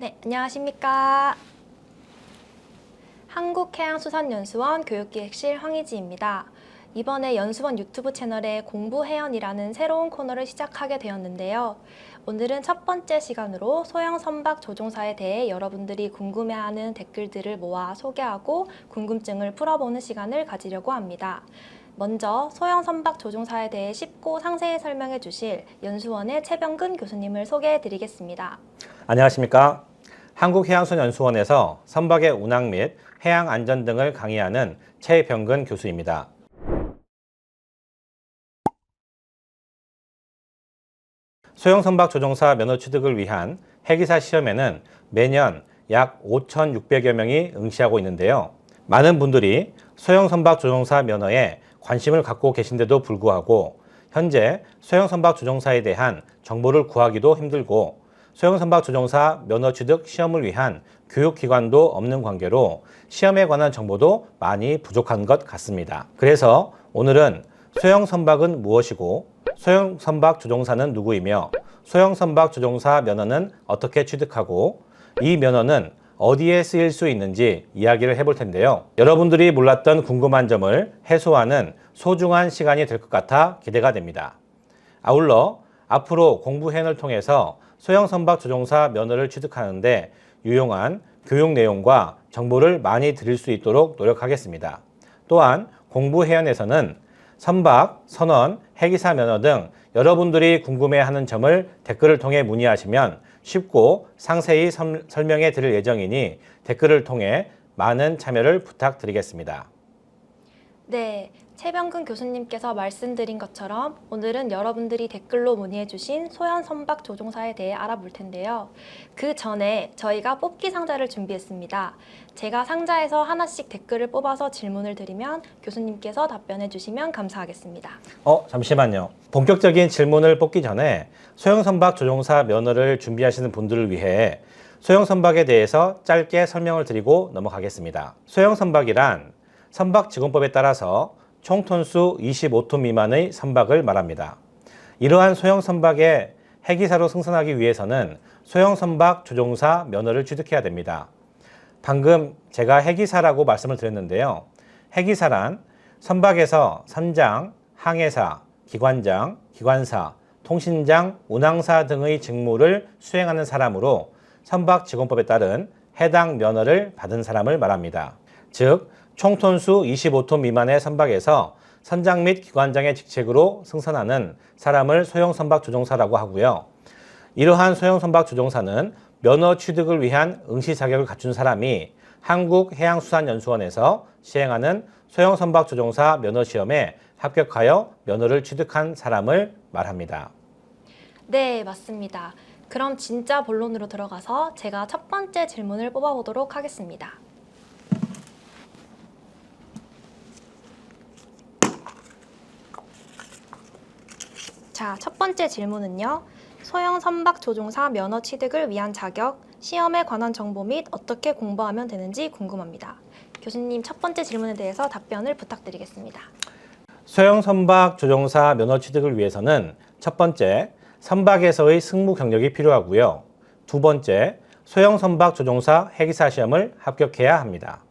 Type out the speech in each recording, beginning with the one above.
네, 안녕하십니까. 한국해양수산연수원 교육기획실 황희지입니다. 이번에 연수원 유튜브 채널에 공부해연이라는 새로운 코너를 시작하게 되었는데요. 오늘은 첫 번째 시간으로 소형 선박 조종사에 대해 여러분들이 궁금해하는 댓글들을 모아 소개하고 궁금증을 풀어보는 시간을 가지려고 합니다. 먼저 소형 선박 조종사에 대해 쉽고 상세히 설명해 주실 연수원의 최병근 교수님을 소개해 드리겠습니다. 안녕하십니까. 한국해양수산연수원에서 선박의 운항 및 해양 안전 등을 강의하는 최병근 교수입니다. 소형 선박 조종사 면허 취득을 위한 해기사 시험에는 매년 약 5,600여 명이 응시하고 있는데요. 많은 분들이 소형 선박 조종사 면허에 관심을 갖고 계신데도 불구하고 현재 소형 선박 조종사에 대한 정보를 구하기도 힘들고 소형 선박 조종사 면허 취득 시험을 위한 교육기관도 없는 관계로 시험에 관한 정보도 많이 부족한 것 같습니다. 그래서 오늘은 소형 선박은 무엇이고 소형 선박 조종사는 누구이며 소형 선박 조종사 면허는 어떻게 취득하고 이 면허는 어디에 쓰일 수 있는지 이야기를 해볼 텐데요. 여러분들이 몰랐던 궁금한 점을 해소하는 소중한 시간이 될 것 같아 기대가 됩니다. 아울러 앞으로 공부해연을 통해서 소형 선박 조종사 면허를 취득하는데 유용한 교육 내용과 정보를 많이 드릴 수 있도록 노력하겠습니다. 또한 공부해연에서는 선박, 선원, 해기사 면허 등 여러분들이 궁금해하는 점을 댓글을 통해 문의하시면 쉽고 상세히 설명해 드릴 예정이니 댓글을 통해 많은 참여를 부탁드리겠습니다. 네, 최병근 교수님께서 말씀드린 것처럼 오늘은 여러분들이 댓글로 문의해주신 소형 선박 조종사에 대해 알아볼 텐데요. 그 전에 저희가 뽑기 상자를 준비했습니다. 제가 상자에서 하나씩 댓글을 뽑아서 질문을 드리면 교수님께서 답변해 주시면 감사하겠습니다. 잠시만요. 본격적인 질문을 뽑기 전에 소형 선박 조종사 면허를 준비하시는 분들을 위해 소형 선박에 대해서 짧게 설명을 드리고 넘어가겠습니다. 소형 선박이란 선박직원법에 따라서 총 톤수 25톤 미만의 선박을 말합니다. 이러한 소형 선박의 해기사로 승선하기 위해서는 소형 선박 조종사 면허를 취득해야 됩니다. 방금 제가 해기사라고 말씀을 드렸는데요. 해기사란 선박에서 선장, 항해사, 기관장, 기관사, 통신장, 운항사 등의 직무를 수행하는 사람으로 선박직원법에 따른 해당 면허를 받은 사람을 말합니다. 즉, 총 톤수 25톤 미만의 선박에서 선장 및 기관장의 직책으로 승선하는 사람을 소형 선박 조종사라고 하고요. 이러한 소형 선박 조종사는 면허 취득을 위한 응시 자격을 갖춘 사람이 한국해양수산연수원에서 시행하는 소형 선박 조종사 면허 시험에 합격하여 면허를 취득한 사람을 말합니다. 네, 맞습니다. 그럼 진짜 본론으로 들어가서 제가 첫 번째 질문을 뽑아보도록 하겠습니다. 자, 첫 번째 질문은요. 소형 선박 조종사 면허 취득을 위한 자격, 시험에 관한 정보 및 어떻게 공부하면 되는지 궁금합니다. 교수님, 첫 번째 질문에 대해서 답변을 부탁드리겠습니다. 소형 선박 조종사 면허 취득을 위해서는 첫 번째, 선박에서의 승무 경력이 필요하고요. 두 번째, 소형 선박 조종사 해기사 시험을 합격해야 합니다.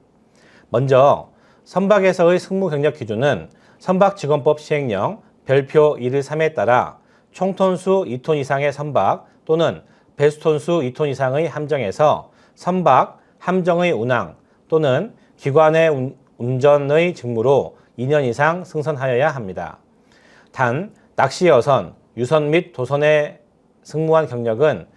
먼저 선박에서의 승무 경력 기준은 선박직원법 시행령 별표 1-3에 따라 총톤수 2톤 이상의 선박 또는 배수톤수 2톤 이상의 함정에서 선박, 함정의 운항 또는 기관의 운전의 직무로 2년 이상 승선하여야 합니다. 단, 낚시 여선, 유선 및 도선에 승무한 경력은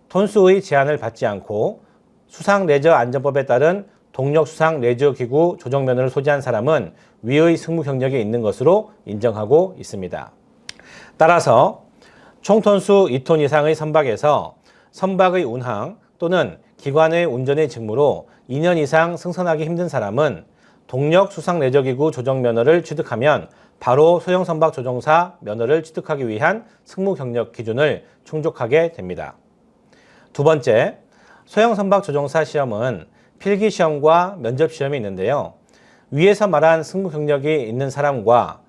톤수의 제한을 받지 않고 수상레저안전법에 따른 동력수상레저기구 조종면허를 소지한 사람은 위의 승무 경력이 있는 것으로 인정하고 있습니다. 따라서 총톤수 2톤 이상의 선박에서 선박의 운항 또는 기관의 운전의 직무로 2년 이상 승선하기 힘든 사람은 동력수상레저기구 조종면허를 취득하면 바로 소형 선박 조종사 면허를 취득하기 위한 승무 경력 기준을 충족하게 됩니다. 두 번째, 소형 선박 조종사 시험은 필기시험과 면접시험이 있는데요. 위에서 말한 승무 경력이 있는 사람과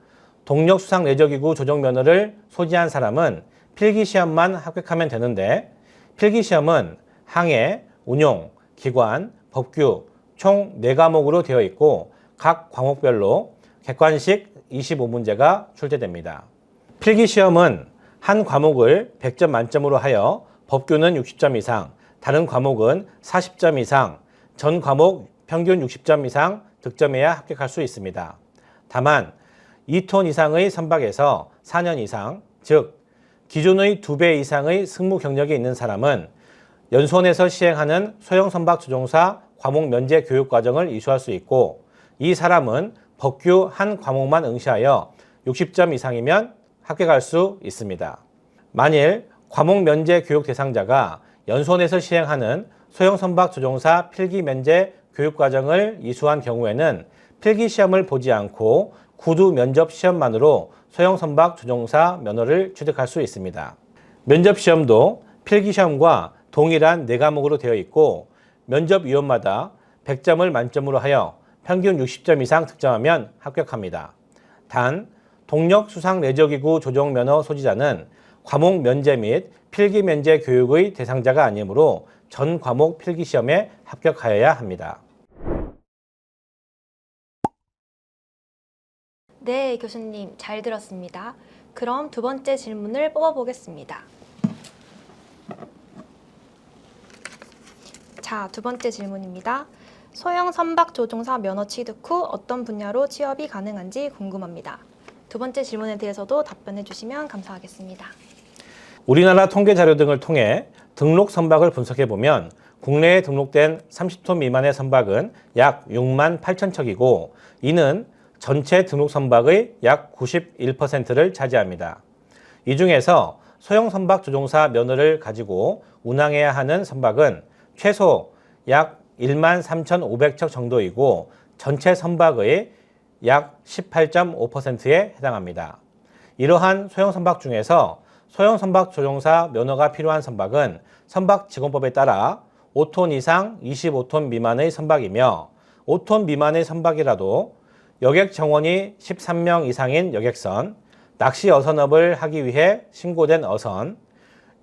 동력수상레저기구 조종면허를 소지한 사람은 필기시험만 합격하면 되는데 필기시험은 항해, 운용, 기관, 법규 총 4과목으로 되어 있고 각 과목별로 객관식 25문제가 출제됩니다. 필기시험은 한 과목을 100점 만점으로 하여 법규는 60점 이상, 다른 과목은 40점 이상, 전 과목 평균 60점 이상 득점해야 합격할 수 있습니다. 다만 2톤 이상의 선박에서 4년 이상, 즉 기존의 2배 이상의 승무 경력이 있는 사람은 연수원에서 시행하는 소형 선박 조종사 과목 면제 교육 과정을 이수할 수 있고, 이 사람은 법규 한 과목만 응시하여 60점 이상이면 합격할 수 있습니다. 만일 과목 면제 교육 대상자가 연수원에서 시행하는 소형 선박 조종사 필기 면제 교육 과정을 이수한 경우에는 필기 시험을 보지 않고 구두 면접 시험만으로 소형 선박 조종사 면허를 취득할 수 있습니다. 면접 시험도 필기 시험과 동일한 4과목으로 되어 있고 면접위원마다 100점을 만점으로 하여 평균 60점 이상 득점하면 합격합니다. 단, 동력 수상 레저기구 조종 면허 소지자는 과목 면제 및 필기 면제 교육의 대상자가 아니므로 전 과목 필기 시험에 합격하여야 합니다. 네, 교수님 잘 들었습니다. 그럼 두 번째 질문을 뽑아보겠습니다. 자, 두 번째 질문입니다. 소형 선박 조종사 면허 취득 후 어떤 분야로 취업이 가능한지 궁금합니다. 두 번째 질문에 대해서도 답변해 주시면 감사하겠습니다. 우리나라 통계 자료 등을 통해 등록 선박을 분석해 보면 국내에 등록된 30톤 미만의 선박은 약 6만 8천 척이고 이는 전체 등록 선박의 약 91%를 차지합니다. 이 중에서 소형 선박 조종사 면허를 가지고 운항해야 하는 선박은 최소 약 1만 3,500척 정도이고 전체 선박의 약 18.5%에 해당합니다. 이러한 소형 선박 중에서 소형 선박 조종사 면허가 필요한 선박은 선박직원법에 따라 5톤 이상 25톤 미만의 선박이며 5톤 미만의 선박이라도 여객 정원이 13명 이상인 여객선, 낚시 어선업을 하기 위해 신고된 어선,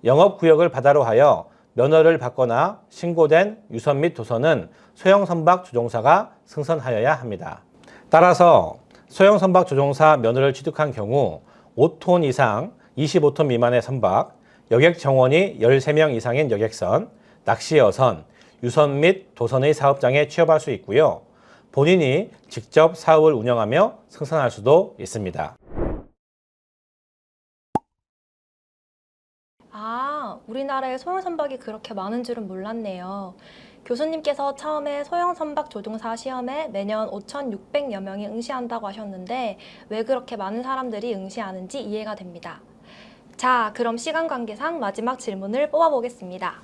영업구역을 바다로 하여 면허를 받거나 신고된 유선 및 도선은 소형 선박 조종사가 승선하여야 합니다. 따라서 소형 선박 조종사 면허를 취득한 경우 5톤 이상 25톤 미만의 선박, 여객 정원이 13명 이상인 여객선, 낚시 어선, 유선 및 도선의 사업장에 취업할 수 있고요. 본인이 직접 사업을 운영하며 승선할 수도 있습니다. 우리나라에 소형 선박이 그렇게 많은 줄은 몰랐네요. 교수님께서 처음에 소형 선박 조종사 시험에 매년 5,600여 명이 응시한다고 하셨는데 왜 그렇게 많은 사람들이 응시하는지 이해가 됩니다. 자, 그럼 시간 관계상 마지막 질문을 뽑아보겠습니다.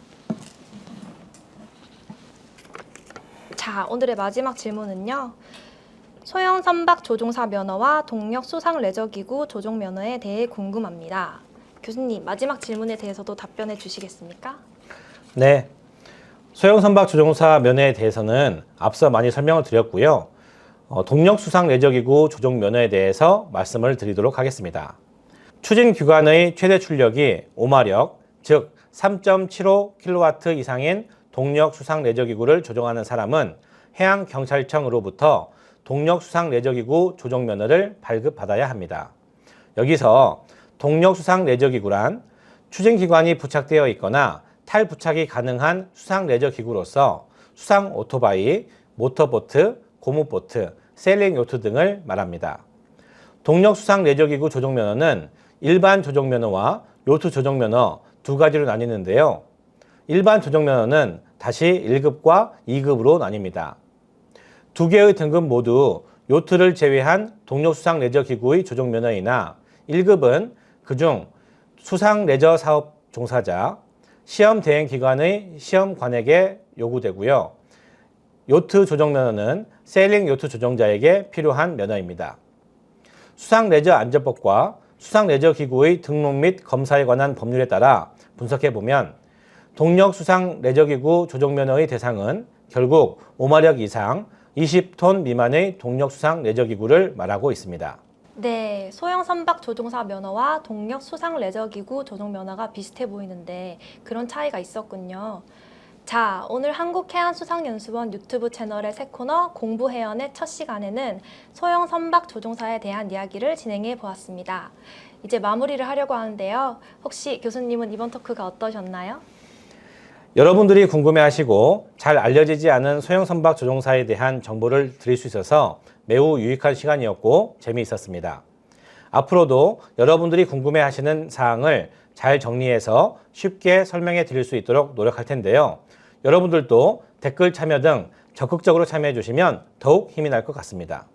자, 오늘의 마지막 질문은요. 소형 선박 조종사 면허와 동력 수상 레저기구 조종 면허에 대해 궁금합니다. 교수님, 마지막 질문에 대해서도 답변해 주시겠습니까? 네. 소형 선박 조종사 면허에 대해서는 앞서 많이 설명을 드렸고요. 동력 수상 레저기구 조종 면허에 대해서 말씀을 드리도록 하겠습니다. 추진 기관의 최대 출력이 5마력, 즉 3.75kW 이상인 동력 수상 레저기구를 조종하는 사람은 해양경찰청으로부터 동력 수상 레저기구 조종 면허를 발급받아야 합니다. 여기서 동력 수상 레저기구란 추진기관이 부착되어 있거나 탈부착이 가능한 수상 레저기구로서 수상 오토바이, 모터보트, 고무보트, 세일링 요트 등을 말합니다. 동력 수상 레저기구 조종면허는 일반 조종면허와 요트 조종면허 두 가지로 나뉘는데요. 일반 조종면허는 다시 1급과 2급으로 나뉩니다. 두 개의 등급 모두 요트를 제외한 동력 수상 레저기구의 조종면허이나 1급은 그중 수상 레저 사업 종사자, 시험 대행 기관의 시험관에게 요구되고요. 요트 조종면허는 세일링 요트 조종자에게 필요한 면허입니다. 수상 레저 안전법과 수상 레저 기구의 등록 및 검사에 관한 법률에 따라 분석해 보면 동력 수상 레저 기구 조종 면허의 대상은 결국 5마력 이상 20톤 미만의 동력 수상 레저 기구를 말하고 있습니다. 네, 소형 선박 조종사 면허와 동력 수상 레저기구 조종 면허가 비슷해 보이는데 그런 차이가 있었군요. 자, 오늘 한국해양수상연수원 유튜브 채널의 새 코너 공부해연의 첫 시간에는 소형 선박 조종사에 대한 이야기를 진행해 보았습니다. 이제 마무리를 하려고 하는데요. 혹시 교수님은 이번 토크가 어떠셨나요? 여러분들이 궁금해하시고 잘 알려지지 않은 소형 선박 조종사에 대한 정보를 드릴 수 있어서 매우 유익한 시간이었고 재미있었습니다. 앞으로도 여러분들이 궁금해하시는 사항을 잘 정리해서 쉽게 설명해 드릴 수 있도록 노력할 텐데요. 여러분들도 댓글 참여 등 적극적으로 참여해 주시면 더욱 힘이 날 것 같습니다.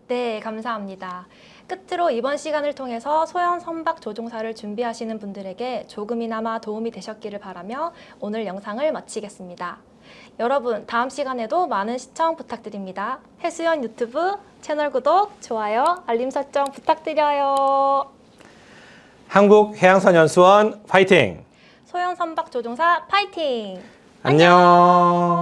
네, 감사합니다. 끝으로 이번 시간을 통해서 소형 선박 조종사를 준비하시는 분들에게 조금이나마 도움이 되셨기를 바라며 오늘 영상을 마치겠습니다. 여러분, 다음 시간에도 많은 시청 부탁드립니다. 해수연 유튜브 채널 구독, 좋아요, 알림 설정 부탁드려요. 한국해양선연수원 파이팅! 소형 선박 조종사 파이팅! 안녕.